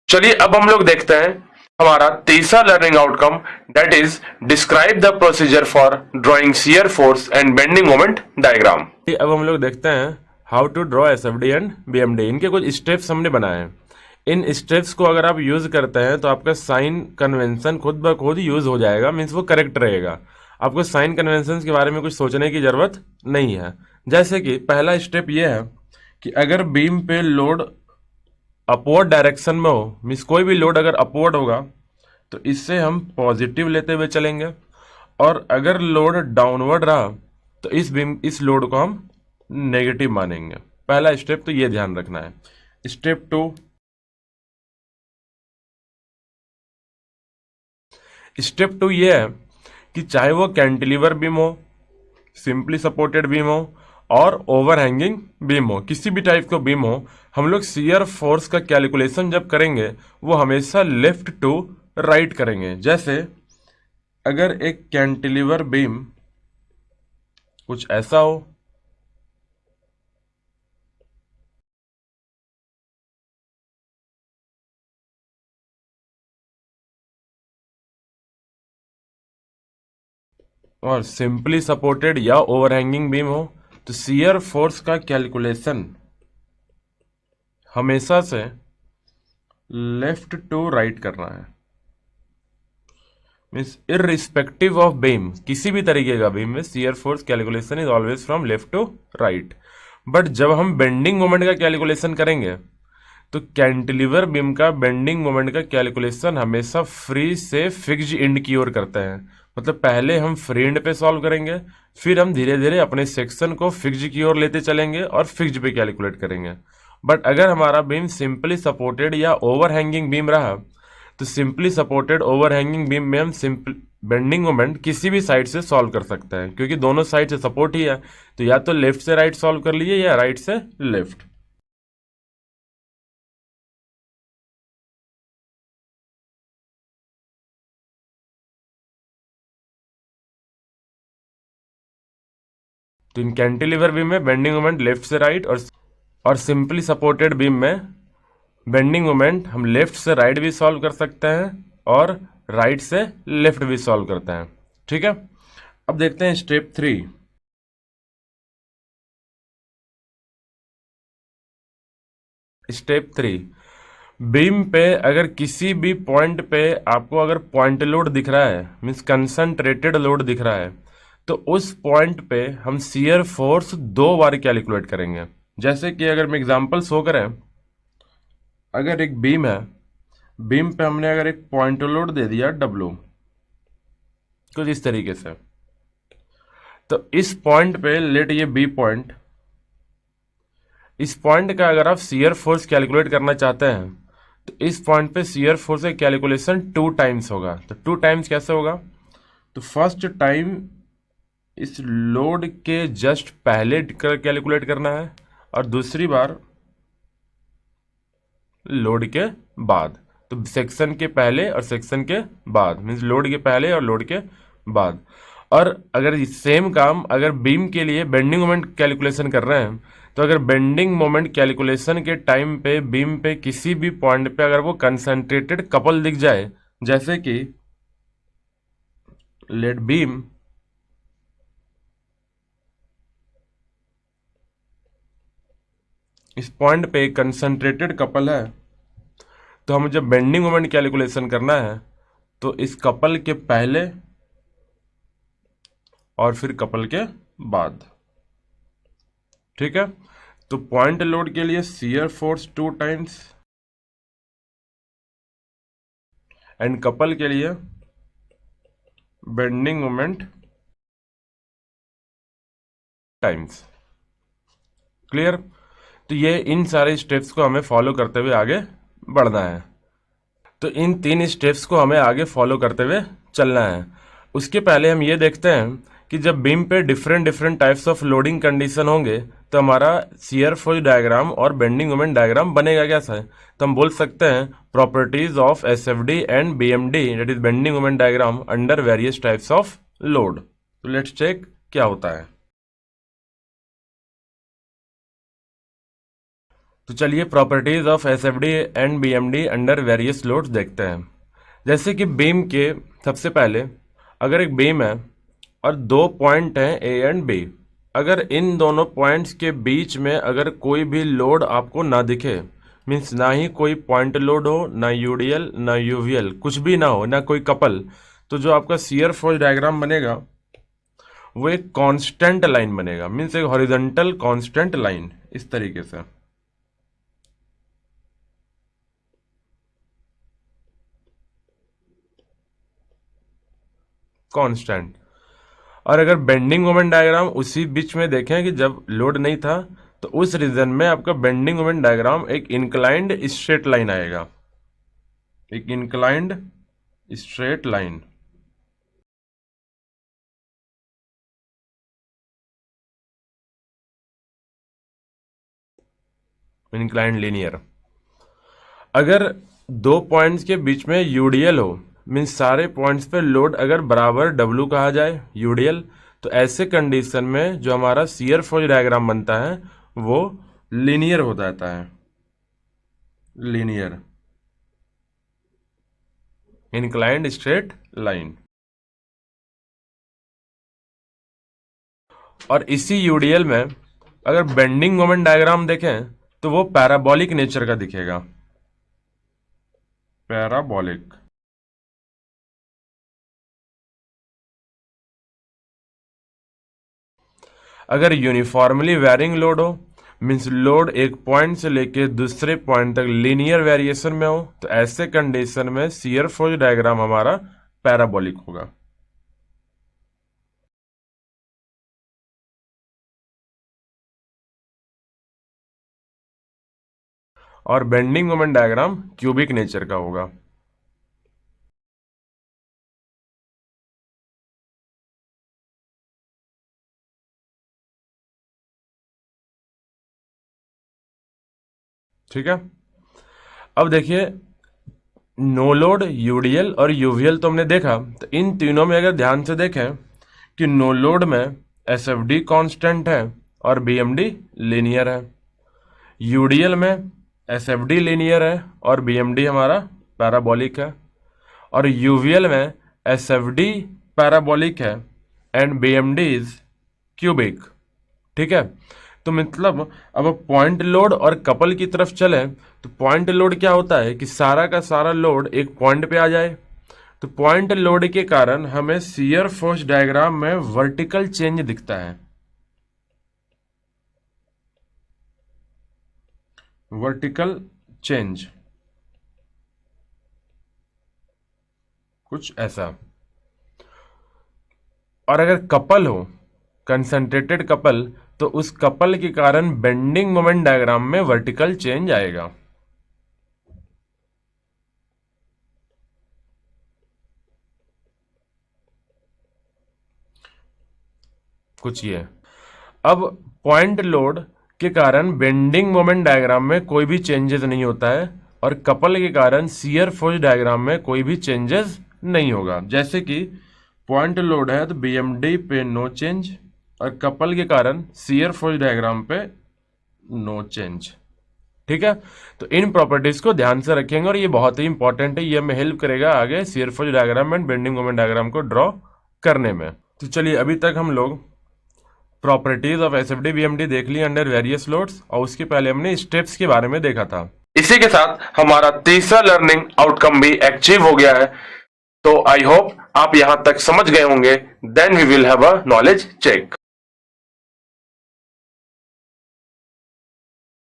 चलिए अब हम लोग देखते हैं हमारा तीसरा learning outcome, that is describe the procedure for drawing shear force and bending moment diagram. अब हम लोग देखते हैं how to draw SFD and BMD. इनके कुछ स्टेप्स हमने बनाए हैं। इन स्टेप्स को अगर आप यूज करते हैं तो आपका साइन कन्वेंशन खुद ब खुद यूज हो जाएगा, मीन्स वो करेक्ट रहेगा। आपको साइन कन्वेंशन के बारे में कुछ सोचने की जरूरत नहीं है। जैसे कि पहला स्टेप ये है कि अगर बीम पे लोड अपवर्ड डायरेक्शन में हो, मीन्स कोई भी लोड अगर अपवर्ड होगा तो इससे हम पॉजिटिव लेते हुए चलेंगे, और अगर लोड डाउनवर्ड रहा तो इस लोड को हम नेगेटिव मानेंगे। पहला स्टेप तो ये ध्यान रखना है। स्टेप टू ये है कि चाहे वो कैंटिलीवर बीम हो, सिंपली सपोर्टेड बीम हो और ओवरहैंगिंग बीम हो, किसी भी टाइप का बीम हो, हम लोग शियर फोर्स का कैलकुलेशन जब करेंगे वो हमेशा लेफ्ट टू राइट करेंगे। जैसे अगर एक कैंटिलीवर बीम कुछ ऐसा हो, और सिंपली सपोर्टेड या ओवरहैंगिंग बीम हो, तो शियर फोर्स का कैलकुलेशन हमेशा से लेफ्ट टू राइट करना है। मीन्स इररिस्पेक्टिव ऑफ बीम, किसी भी तरीके का बीम में shear force calculation is always from left to right. But जब हम बेंडिंग मोमेंट का कैलकुलेशन करेंगे तो कैंटिलीवर बीम का बेंडिंग मोमेंट का कैलकुलेशन हमेशा फ्री से फिक्स्ड एंड की ओर करते हैं। मतलब पहले हम फ्री एंड पे सॉल्व करेंगे, फिर हम धीरे धीरे अपने सेक्शन को फिक्स्ड की ओर लेते चलेंगे और फिक्स्ड पे कैलकुलेट करेंगे। बट अगर हमारा बीम सिंपली सपोर्टेड या ओवरहैंगिंग बीम रहा तो सिंपली सपोर्टेड ओवरहैंगिंग बीम में हम सिंपल बेंडिंग मोमेंट किसी भी साइड से सॉल्व कर सकते हैं, क्योंकि दोनों साइड से सपोर्ट ही है। तो या तो लेफ्ट से राइट सॉल्व कर लीजिए या राइट से लेफ्ट। तो इन कैंटिलीवर बीम में बेंडिंग मोमेंट लेफ्ट से राइट, और सिंपली सपोर्टेड बीम में बेंडिंग मोमेंट हम लेफ्ट से राइट भी सॉल्व कर सकते हैं और राइट से लेफ्ट भी सॉल्व करते हैं। ठीक है, अब देखते हैं स्टेप 3। स्टेप 3, बीम पे अगर किसी भी पॉइंट पे आपको अगर पॉइंट लोड दिख रहा है, मीन्स कंसंट्रेटेड लोड दिख रहा है, तो उस पॉइंट पे हम शियर फोर्स 2 बार कैलकुलेट करेंगे। जैसे कि अगर मैं एग्जांपल शो करें, अगर एक बीम है, बीम पे हमने अगर एक पॉइंट लोड दे दिया W, कुछ इस तरीके से, तो इस पॉइंट पे लेट ये बी पॉइंट, इस पॉइंट का अगर आप शियर फोर्स कैलकुलेट करना चाहते हैं तो इस पॉइंट पे शियर फोर्स का कैलकुलेशन 2 टाइम्स होगा। तो 2 टाइम्स कैसे होगा? तो फर्स्ट टाइम इस लोड के जस्ट पहले कैलकुलेट करना है और दूसरी बार लोड के बाद। तो सेक्शन के पहले और सेक्शन के बाद, मीन्स लोड के पहले और लोड के बाद। और अगर सेम काम अगर बीम के लिए बेंडिंग मोमेंट कैलकुलेशन कर रहे हैं तो अगर बेंडिंग मोमेंट कैलकुलेशन के टाइम पे बीम पे किसी भी पॉइंट पे अगर वो कंसंट्रेटेड कपल दिख जाए, जैसे कि लेट बीम इस पॉइंट पे कंसंट्रेटेड कपल है, तो हमें जब बेंडिंग मोमेंट कैलकुलेशन करना है तो इस कपल के पहले और फिर कपल के बाद। ठीक है, तो पॉइंट लोड के लिए shear force 2 times and couple के लिए बेंडिंग मोमेंट टाइम्स। क्लियर? तो ये इन सारे स्टेप्स को हमें फॉलो करते हुए आगे बढ़ना है। तो इन 3 स्टेप्स को हमें आगे फॉलो करते हुए चलना है। उसके पहले हम ये देखते हैं कि जब बीम पे different different types of loading condition होंगे तो हमारा शियर फोर्स डायग्राम और बेंडिंग मोमेंट डायग्राम बनेगा कैसा है? तो हम बोल सकते हैं properties of SFD and BMD, that is bending moment diagram under various types of load. तो लेट्स चेक क्या होता है। तो चलिए properties of SFD and BMD under various loads देखते हैं। जैसे कि बीम के सबसे पहले अगर एक बीम है और दो पॉइंट हैं ए एंड बी, अगर इन दोनों पॉइंट्स के बीच में अगर कोई भी लोड आपको ना दिखे, मीन्स ना ही कोई पॉइंट लोड हो, ना यूडीएल ना यूवीएल, कुछ भी ना हो, ना कोई कपल, तो जो आपका शियर फोर्स डायग्राम बनेगा वो एक कांस्टेंट लाइन बनेगा, मीन्स एक हॉरिजॉन्टल कांस्टेंट लाइन इस तरीके से। कांस्टेंट। और अगर बेंडिंग मोमेंट डायग्राम उसी बीच में देखें कि जब लोड नहीं था, तो उस रीजन में आपका बेंडिंग मोमेंट डायग्राम एक इंक्लाइंड स्ट्रेट लाइन आएगा, एक inclined straight line. Inclined linear. अगर दो पॉइंट्स के बीच में यूडीएल हो, मीन्स सारे पॉइंट्स पे लोड अगर बराबर डब्ल्यू कहा जाए यूडीएल, तो ऐसे कंडीशन में जो हमारा शियर फोर्स डायग्राम बनता है वो लीनियर हो जाता है, लीनियर इंक्लाइंड स्ट्रेट लाइन। और इसी यूडीएल में अगर बेंडिंग मोमेंट डायग्राम देखें तो वो पैराबोलिक नेचर का दिखेगा, पैराबोलिक। अगर यूनिफॉर्मली वेरिंग लोड हो, मीन्स लोड एक पॉइंट से लेके दूसरे पॉइंट तक लीनियर वेरिएशन में हो, तो ऐसे कंडीशन में शियर फोर्स डायग्राम हमारा पैराबोलिक होगा। और bending moment diagram cubic nature का होगा। ठीक है। अब देखिए, नो लोड, यूडीएल और यूवीएल तो हमने देखा, तो इन तीनों में अगर ध्यान से देखें कि नो लोड में एसएफडी कांस्टेंट है और बीएमडी लीनियर है, यूडीएल में एसएफडी लीनियर है और बीएमडी हमारा पैराबोलिक है, और यूवीएल में एसएफडी पैराबोलिक है एंड बीएमडी इज क्यूबिक। ठीक है। तो मतलब अब पॉइंट लोड और कपल की तरफ चले तो पॉइंट लोड क्या होता है कि सारा का सारा लोड एक पॉइंट पे आ जाए, तो पॉइंट लोड के कारण हमें शियर फोर्स डायग्राम में वर्टिकल चेंज दिखता है, वर्टिकल चेंज कुछ ऐसा। और अगर कपल हो, कंसंट्रेटेड कपल, तो उस कपल के कारण बेंडिंग मोमेंट डायग्राम में वर्टिकल चेंज आएगा। कुछ ये। अब पॉइंट लोड के कारण बेंडिंग मोमेंट डायग्राम में कोई भी चेंजेस नहीं होता है और कपल के कारण शियर फोर्स डायग्राम में कोई भी चेंजेस नहीं होगा। जैसे कि पॉइंट लोड है तो बीएमडी पे नो चेंज और कपल के कारण शियर फोर्स डायग्राम पे नो चेंज। ठीक है। तो इन प्रॉपर्टीज को ध्यान से रखेंगे और ये बहुत ही इंपॉर्टेंट है, ये हमें हेल्प करेगा आगे shear force diagram and bending moment diagram को ड्रॉ करने में। तो चलिए, अभी तक हम लोग प्रॉपर्टीज ऑफ एसएफडी बीएमडी देख ली अंडर वेरियस लोड्स, और उसके पहले हमने स्टेप्स के बारे में देखा था। इसी के साथ हमारा तीसरा लर्निंग आउटकम भी अचीव हो गया है। तो आई होप आप यहां तक समझ गए होंगे। Then we will have a knowledge check.